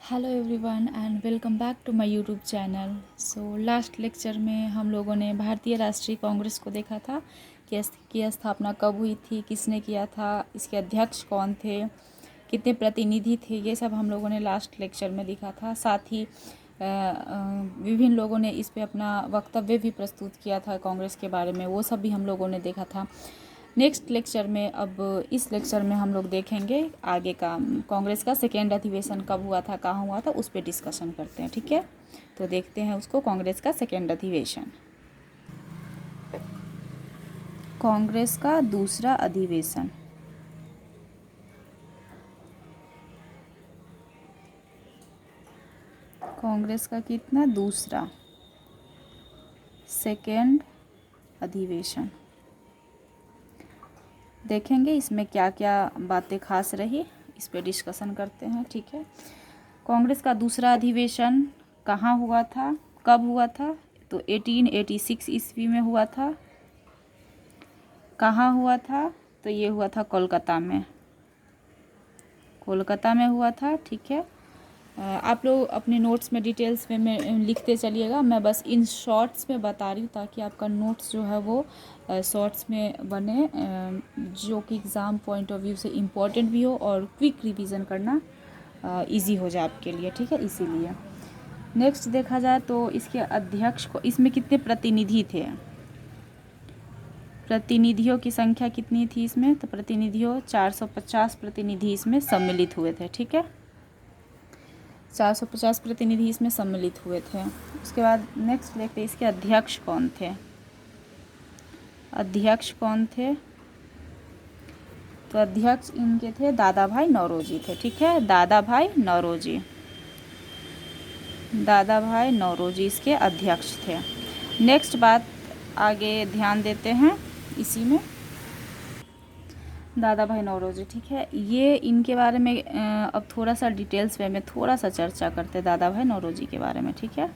Hello everyone and welcome back to my YouTube channel. So last lecture में हम लोगों ने भारतीय राष्ट्रीय कांग्रेस को देखा था कि इसकी स्थापना कब हुई थी, किसने किया था, इसके अध्यक्ष कौन थे, कितने प्रतिनिधि थे, ये सब हम लोगों ने लास्ट लेक्चर में देखा था। साथ ही विभिन्न लोगों ने इस पे अपना वक्तव्य भी प्रस्तुत किया था कांग्रेस के बारे में, वो सब भी हम लोगों ने देखा था। नेक्स्ट लेक्चर में अब इस लेक्चर में हम लोग देखेंगे आगे का कांग्रेस का सेकेंड अधिवेशन कब हुआ था, कहाँ हुआ था, उस पर डिस्कशन करते हैं। ठीक है, तो देखते हैं उसको, कांग्रेस का सेकेंड अधिवेशन, कांग्रेस का दूसरा अधिवेशन। कांग्रेस का कितना, दूसरा, सेकेंड अधिवेशन। देखेंगे इसमें क्या क्या बातें खास रही, इस पे डिस्कशन करते हैं। ठीक है, कांग्रेस का दूसरा अधिवेशन कहाँ हुआ था, कब हुआ था? तो 1886 ईस्वी में हुआ था। कहाँ हुआ था? तो ये हुआ था कोलकाता में, कोलकाता में हुआ था। ठीक है, आप लोग अपने नोट्स में डिटेल्स में लिखते चलिएगा, मैं बस इन शॉर्ट्स में बता रही हूँ ताकि आपका नोट्स जो है वो शॉर्ट्स में बने, जो कि एग्ज़ाम पॉइंट ऑफ व्यू से इम्पॉर्टेंट भी हो और क्विक रिवीजन करना इजी हो जाए आपके लिए। ठीक है, इसीलिए नेक्स्ट देखा जाए तो इसके अध्यक्ष को, इसमें कितने प्रतिनिधि थे, प्रतिनिधियों की संख्या कितनी थी इसमें? तो प्रतिनिधियों 450 प्रतिनिधि इसमें सम्मिलित हुए थे। ठीक है, 450 प्रतिनिधि इसमें सम्मिलित हुए थे। उसके बाद नेक्स्ट देखते हैं इसके अध्यक्ष कौन थे। अध्यक्ष कौन थे? तो अध्यक्ष इनके थे दादा भाई नौरोजी थे। ठीक है, दादा भाई नौरोजी, दादा भाई नौरोजी इसके अध्यक्ष थे। नेक्स्ट बात आगे ध्यान देते हैं इसी में, दादा भाई नौरोजी। ठीक है, ये इनके बारे में अब थोड़ा सा डिटेल्स में थोड़ा सा चर्चा करते हैं दादा भाई नौरोजी के बारे में। ठीक है,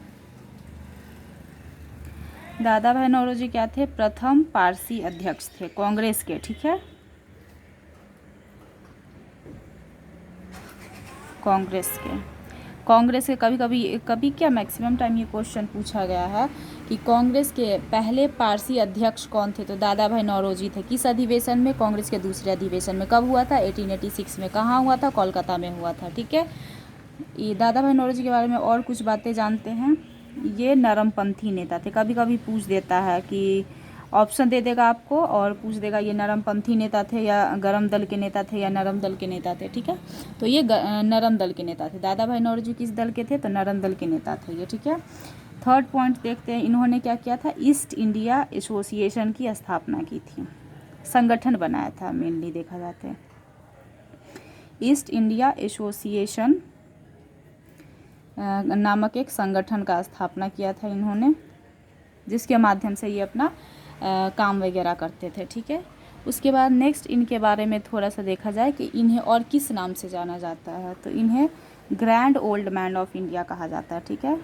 दादा भाई नौरोजी क्या थे? प्रथम पारसी अध्यक्ष थे कांग्रेस के। ठीक है, कांग्रेस के कभी क्या मैक्सिमम टाइम ये क्वेश्चन पूछा गया है कि कांग्रेस के पहले पारसी अध्यक्ष कौन थे? तो दादा भाई नौरोजी थे। किस अधिवेशन में? कांग्रेस के दूसरे अधिवेशन में। कब हुआ था? 1886 में। कहाँ हुआ था? कोलकाता में हुआ था। ठीक है, ये दादा भाई नौरोजी के बारे में और कुछ बातें जानते हैं। ये नरमपंथी नेता थे। कभी कभी पूछ देता है कि ऑप्शन दे देगा आपको और पूछ देगा ये नरमपंथी नेता थे या गरम दल के नेता थे या नरम दल के नेता थे। ठीक है, तो ये नरम दल के नेता थे। दादा भाई नौरोजी किस दल के थे? तो नरम दल के नेता थे ये। ठीक है, थर्ड पॉइंट देखते हैं, इन्होंने क्या किया था? ईस्ट इंडिया एसोसिएशन की स्थापना की थी, संगठन बनाया था। मेनली देखा जाता है ईस्ट इंडिया एसोसिएशन नामक एक संगठन का स्थापना किया था इन्होंने, जिसके माध्यम से ये अपना काम वगैरह करते थे। ठीक है, उसके बाद नेक्स्ट इनके बारे में थोड़ा सा देखा जाए कि इन्हें और किस नाम से जाना जाता है। तो इन्हें grand old man of India कहा जाता है। ठीक है,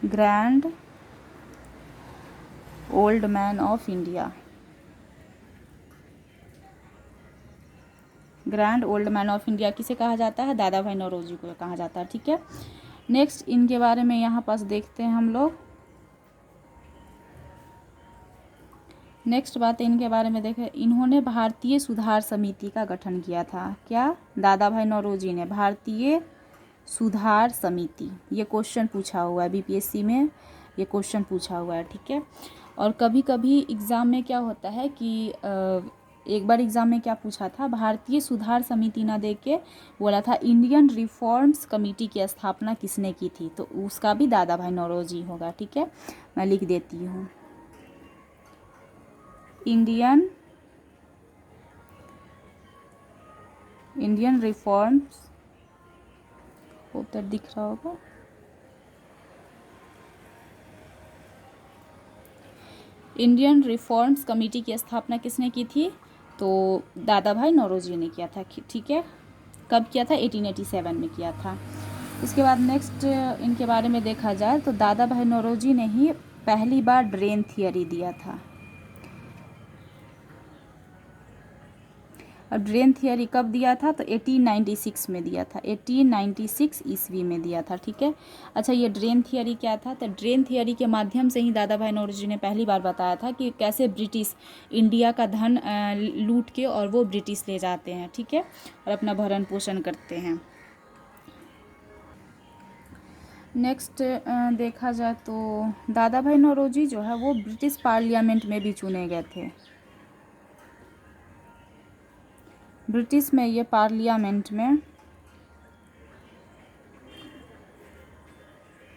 grand old man of India, grand old man of India किसे कहा जाता है? दादा भाई नौरोजी को कहा जाता है। ठीक है, नेक्स्ट इनके बारे में यहाँ पास देखते हैं हम लोग। नेक्स्ट बात इनके बारे में देखें, इन्होंने भारतीय सुधार समिति का गठन किया था। क्या? दादा भाई नौरोजी ने भारतीय सुधार समिति, ये क्वेश्चन पूछा हुआ है बीपीएससी में, ये क्वेश्चन पूछा हुआ है। ठीक है, और कभी कभी एग्ज़ाम में क्या होता है कि एक बार एग्ज़ाम में क्या पूछा था, भारतीय सुधार समिति ना दे के बोला था इंडियन रिफॉर्म्स कमेटी की स्थापना किसने की थी? तो उसका भी दादा भाई नौरोजी होगा। ठीक है, मैं लिख देती हूँ, इंडियन रिफॉर्म्स, उधर दिख रहा होगा, इंडियन रिफॉर्म्स कमेटी की स्थापना किसने की थी? तो दादा भाई नौरोजी ने किया था। ठीक है, कब किया था? 1887 में किया था। उसके बाद नेक्स्ट इनके बारे में देखा जाए तो दादा भाई नौरोजी ने ही पहली बार ड्रेन थियरी दिया था। अब ड्रेन थियरी कब दिया था? तो 1896 में दिया था, 1896 ईस्वी में दिया था, ठीक है। अच्छा, ये ड्रेन थियरी क्या था? तो ड्रेन थियरी के माध्यम से ही दादा भाई नौरोजी ने पहली बार बताया था कि कैसे ब्रिटिश इंडिया का धन लूट के और वो ब्रिटिश ले जाते हैं, ठीक है, और अपना भरण पोषण करते हैं। नेक्स्ट देखा जाए तो दादा भाई नौरोजी जो है वो ब्रिटिश पार्लियामेंट में भी चुने गए थे। ब्रिटिश में ये पार्लियामेंट में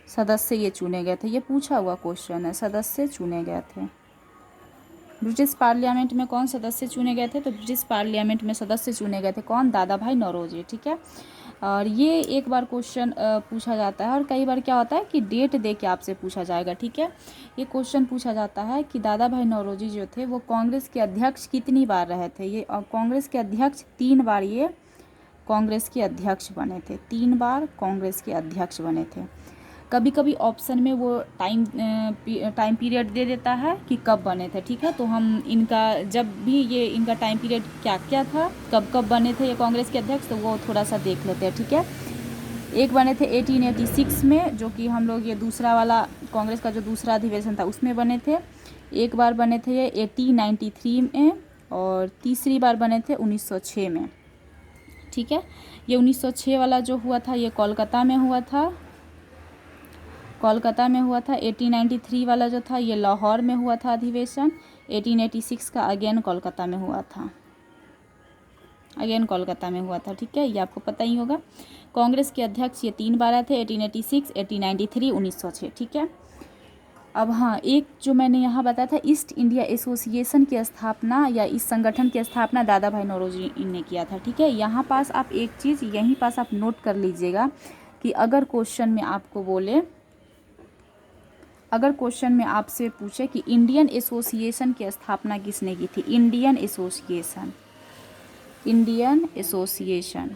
सदस्य ये चुने गए थे, ये पूछा हुआ क्वेश्चन है, सदस्य चुने गए थे। ब्रिटिश पार्लियामेंट में कौन सदस्य चुने गए थे? तो ब्रिटिश पार्लियामेंट में सदस्य चुने गए थे कौन? दादा भाई नौरोजी, ठीक है। और ये एक बार क्वेश्चन पूछा जाता है और कई बार क्या होता है कि डेट दे के आपसे पूछा जाएगा, ठीक है। ये क्वेश्चन पूछा जाता है कि दादा भाई नौरोजी जो थे वो कांग्रेस के अध्यक्ष कितनी बार रहे थे? ये कांग्रेस के अध्यक्ष 3 बार ये कांग्रेस के अध्यक्ष बने थे, 3 बार कांग्रेस के अध्यक्ष बने थे। कभी कभी ऑप्शन में वो टाइम पीरियड दे देता है कि कब बने थे, ठीक है। तो हम इनका जब भी ये इनका टाइम पीरियड क्या क्या था, कब कब बने थे ये कांग्रेस के अध्यक्ष, तो वो थोड़ा सा देख लेते हैं, ठीक है। एक बने थे 1886 में, जो कि हम लोग ये दूसरा वाला कांग्रेस का जो दूसरा अधिवेशन था उसमें बने थे। एक बार बने थे ये 1893 में, और तीसरी बार बने थे 1906 में, ठीक है। ये 1906 वाला जो हुआ था ये कोलकाता में हुआ था, कोलकाता में हुआ था। 1893 वाला जो था ये लाहौर में हुआ था अधिवेशन। 1886 का अगेन कोलकाता में हुआ था, अगेन कोलकाता में हुआ था, ठीक है, ये आपको पता ही होगा। कांग्रेस के अध्यक्ष ये 3 बार आए थे, 1886, 1893, 1906, ठीक है। अब हाँ, एक जो मैंने यहाँ बताया था ईस्ट इंडिया एसोसिएशन की स्थापना या इस संगठन की स्थापना दादा भाई नौरोजी ने किया था, ठीक है। यहाँ पास आप एक चीज़ यहीं पास आप नोट कर लीजिएगा कि अगर क्वेश्चन में आपको बोले, अगर क्वेश्चन में आपसे पूछे कि इंडियन एसोसिएशन की स्थापना किसने की थी, Indian association, Indian association,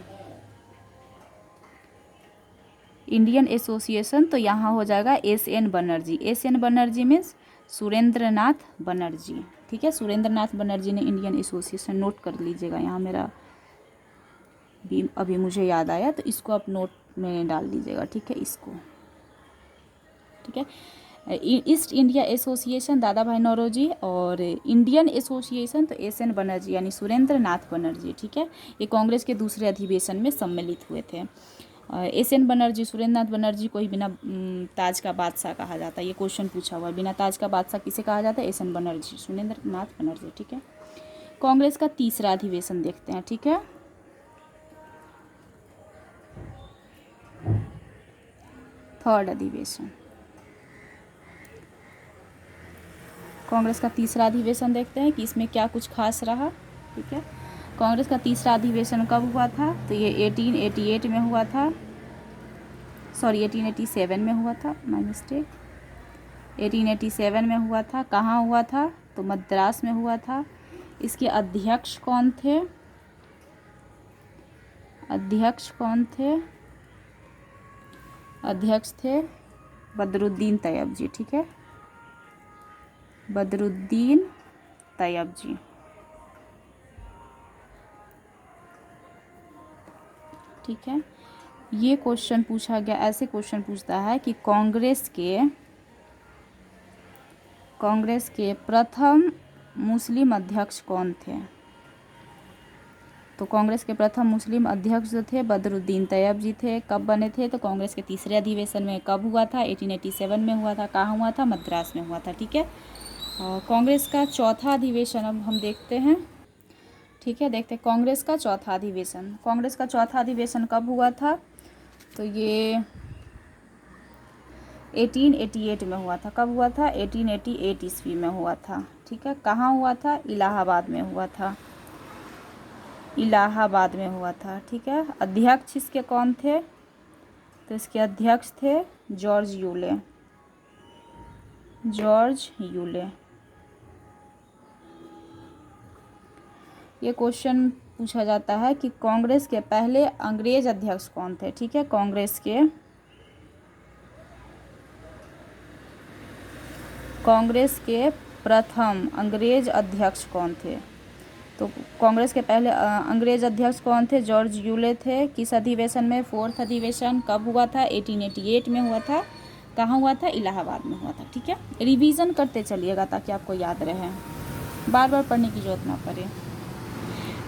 Indian association, तो यहाँ हो जाएगा S N. Banerjee. S N. Banerjee means Surendra Nath Banerjee, ठीक है। सुरेंद्र नाथ बनर्जी ने इंडियन एसोसिएशन, नोट कर लीजिएगा, यहाँ मेरा भी अभी मुझे याद आया तो इसको आप नोट में डाल दीजिएगा, ठीक है, इसको, ठीक है। ईस्ट इंडिया एसोसिएशन दादा भाई नौरोजी, और इंडियन एसोसिएशन तो एस.एन. बनर्जी यानी सुरेंद्र नाथ बनर्जी, ठीक है। ये कांग्रेस के दूसरे अधिवेशन में सम्मिलित हुए थे। एस.एन. बनर्जी, सुरेंद्र नाथ बनर्जी को ही बिना ताज का बादशाह कहा जाता है, ये क्वेश्चन पूछा हुआ है, बिना ताज का बादशाह किसे कहा जाता है? एस.एन. बनर्जी, सुरेंद्र नाथ बनर्जी, ठीक है। कांग्रेस का तीसरा अधिवेशन देखते हैं, ठीक है। थर्ड अधिवेशन, कांग्रेस का तीसरा अधिवेशन देखते हैं कि इसमें क्या कुछ खास रहा, ठीक है। कांग्रेस का तीसरा अधिवेशन कब हुआ था? तो ये 1888 में हुआ था, सॉरी 1887 में हुआ था, माय मिस्टेक, 1887 में हुआ था। कहाँ हुआ था? तो मद्रास में हुआ था। इसके अध्यक्ष कौन थे? अध्यक्ष कौन थे? अध्यक्ष थे बदरुद्दीन तैयब जी, ठीक है, बदरुद्दीन तैयब जी, ठीक है। ये क्वेश्चन पूछा गया, ऐसे क्वेश्चन पूछता है कि कांग्रेस के प्रथम मुस्लिम अध्यक्ष कौन थे? तो कांग्रेस के प्रथम मुस्लिम अध्यक्ष जो थे बदरुद्दीन तैयब जी थे। कब बने थे? तो कांग्रेस के तीसरे अधिवेशन में। कब हुआ था? 1887 में हुआ था। कहाँ हुआ था? मद्रास में हुआ था, ठीक है। कांग्रेस का चौथा अधिवेशन अब हम देखते हैं, ठीक है। देखते हैं कांग्रेस का चौथा अधिवेशन। कांग्रेस का चौथा अधिवेशन कब हुआ था? तो ये 1888 में हुआ था। कब हुआ था? 1888 ईस्वी में हुआ था, ठीक है। कहाँ हुआ था? इलाहाबाद में हुआ था, इलाहाबाद में हुआ था, ठीक है। अध्यक्ष इसके कौन थे? तो इसके अध्यक्ष थे जॉर्ज यूले, जॉर्ज यूले। ये क्वेश्चन पूछा जाता है कि कांग्रेस के पहले अंग्रेज अध्यक्ष कौन थे, ठीक है। कांग्रेस के प्रथम अंग्रेज अध्यक्ष कौन थे? तो कांग्रेस के पहले अंग्रेज अध्यक्ष कौन थे? जॉर्ज यूले थे। किस अधिवेशन में? 4th अधिवेशन। कब हुआ था? 1888 में हुआ था। कहाँ हुआ था? इलाहाबाद में हुआ था। ठीक है, रिवीजन करते चलिएगा ताकि आपको याद रहे, बार बार पढ़ने की जरूरत ना पड़े।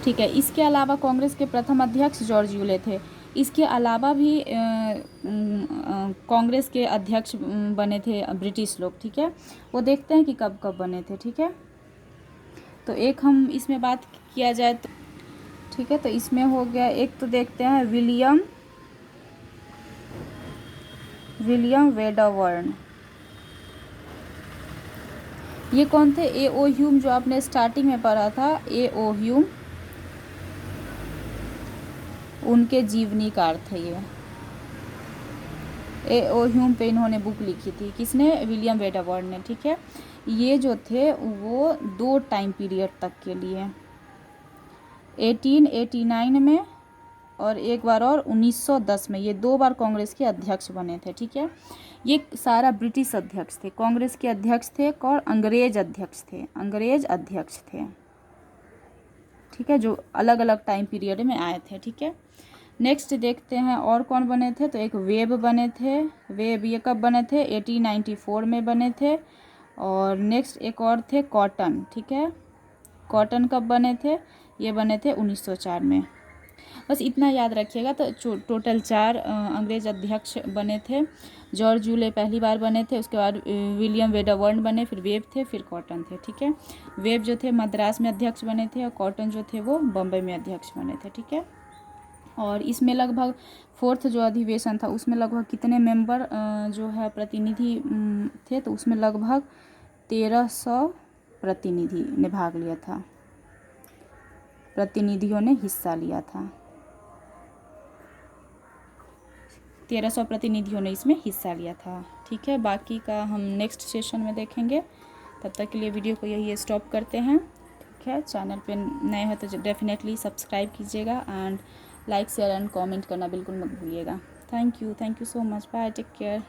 ठीक है, इसके अलावा कांग्रेस के प्रथम अध्यक्ष जॉर्ज यूले थे। इसके अलावा भी कांग्रेस के अध्यक्ष बने थे ब्रिटिश लोग। ठीक है, वो देखते हैं कि कब कब बने थे। ठीक है, तो एक हम इसमें बात किया जाए तो ठीक है, तो इसमें हो गया, एक तो देखते हैं विलियम वेडरबर्न। ये कौन थे? ए.ओ. ह्यूम, जो आपने स्टार्टिंग में पढ़ा था, ए.ओ. ह्यूम, उनके जीवनीकार थे ये। ए.ओ. ह्यूम पे इन्होंने बुक लिखी थी। किसने? विलियम वेडरबर्न ने। ठीक है, ये जो थे वो 2 टाइम पीरियड तक के लिए, 1889 में और एक बार और 1910 में, ये 2 बार कांग्रेस के अध्यक्ष बने थे। ठीक है, ये सारा ब्रिटिश अध्यक्ष थे। कांग्रेस के अध्यक्ष थे और अंग्रेज अध्यक्ष थे, अंग्रेज अध्यक्ष थे। ठीक है, जो अलग अलग टाइम पीरियड में आए थे। ठीक है, नेक्स्ट देखते हैं और कौन बने थे। तो एक वेब बने थे। वेब ये कब बने थे? 1894 में बने थे। और नेक्स्ट एक और थे कॉटन। ठीक है, कॉटन कब बने थे? ये बने थे 1904 में। बस इतना याद रखिएगा। तो टोटल 4 अंग्रेज अध्यक्ष बने थे। जॉर्ज यूले पहली बार बने थे, उसके बाद विलियम वेडरबर्न बने, फिर वेब थे, फिर कॉटन थे। ठीक है, वेब जो थे मद्रास में अध्यक्ष बने थे और कॉटन जो थे वो बम्बई में अध्यक्ष बने थे। ठीक है, और इसमें लगभग 4th जो अधिवेशन था उसमें लगभग कितने मेंबर जो है प्रतिनिधि थे? तो उसमें लगभग 1300 प्रतिनिधि ने भाग लिया था, प्रतिनिधियों ने हिस्सा लिया था। 1300 प्रतिनिधियों ने इसमें हिस्सा लिया था। ठीक है, बाकी का हम नेक्स्ट सेशन में देखेंगे। तब तक के लिए वीडियो को यही स्टॉप करते हैं। ठीक है, चैनल पे नए हैं तो डेफिनेटली सब्सक्राइब कीजिएगा and like share and comment करना बिल्कुल मत भूलिएगा। Thank you so much. Bye, take care.